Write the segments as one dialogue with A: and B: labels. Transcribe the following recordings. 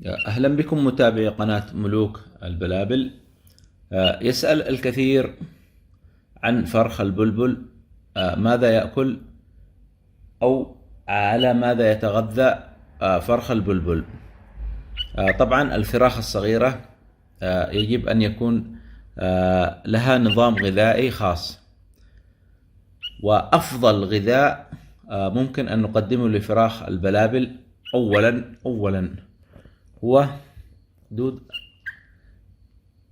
A: أهلا بكم متابعي قناة ملوك البلابل. يسأل الكثير عن فرخ البلبل، ماذا يأكل أو على ماذا يتغذى فرخ البلبل. طبعا الفراخ الصغيرة يجب أن يكون لها نظام غذائي خاص، وأفضل غذاء ممكن أن نقدمه لفراخ البلابل أولا هو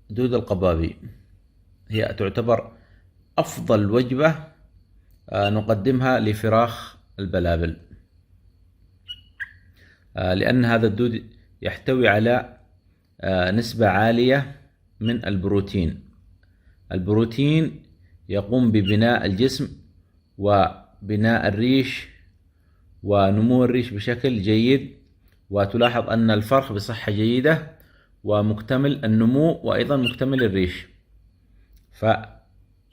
A: دود القبابي. هي تعتبر أفضل وجبة نقدمها لفراخ البلابل، لأن هذا الدود يحتوي على نسبة عالية من البروتين. البروتين يقوم ببناء الجسم وبناء الريش ونمو الريش بشكل جيد، وتلاحظ أن الفرخ بصحة جيدة ومكتمل النمو وأيضا مكتمل الريش.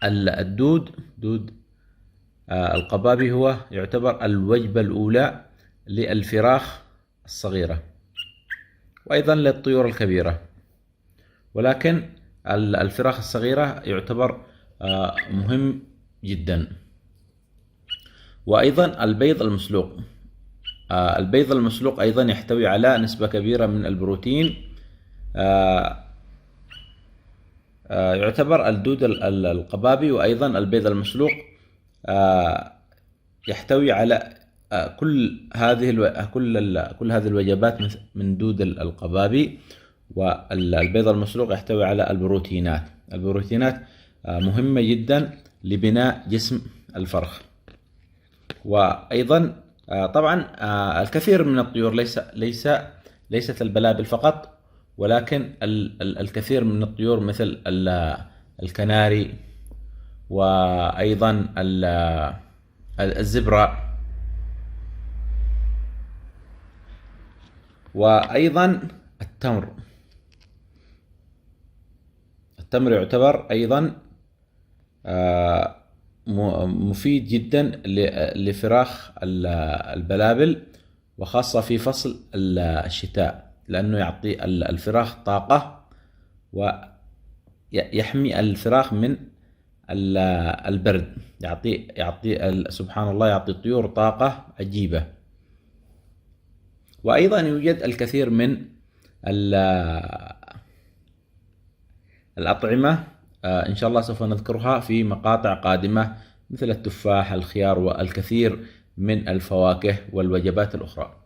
A: فالدود القبابي هو يعتبر الوجبة الأولى للفراخ الصغيرة وأيضا للطيور الكبيرة، ولكن الفراخ الصغيرة يعتبر مهم جدا. وأيضا البيض المسلوق. البيض المسلوق أيضا يحتوي على نسبة كبيرة من البروتين. يعتبر الدود القبابي وأيضا البيض المسلوق يحتوي على كل هذه الوجبات من دود القبابي. والبيض المسلوق يحتوي على البروتينات مهمة جدا لبناء جسم الفرخ. وأيضا طبعا الكثير من الطيور ليست البلابل فقط، ولكن الكثير من الطيور مثل الكناري وأيضا الزبرة وأيضا التمر. التمر يعتبر أيضا مفيد جدا لفراخ البلابل، وخاصة في فصل الشتاء، لأنه يعطي الفراخ طاقة ويحمي الفراخ من البرد. يعطي سبحان الله، يعطي الطيور طاقة عجيبة. وأيضا يوجد الكثير من الأطعمة إن شاء الله سوف نذكرها في مقاطع قادمة، مثل التفاح، الخيار، والكثير من الفواكه والوجبات الأخرى.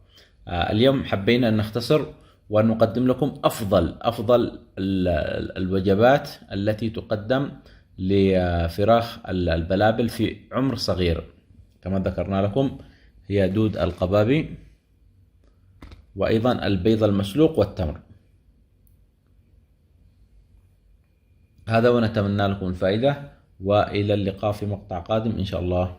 A: اليوم حبينا أن نختصر وأن نقدم لكم أفضل الوجبات التي تقدم لفراخ البلابل في عمر صغير. كما ذكرنا لكم هي دود القبابي وأيضا البيض المسلوق والتمر. هذا ونتمنى لكم الفائدة، وإلى اللقاء في مقطع قادم إن شاء الله.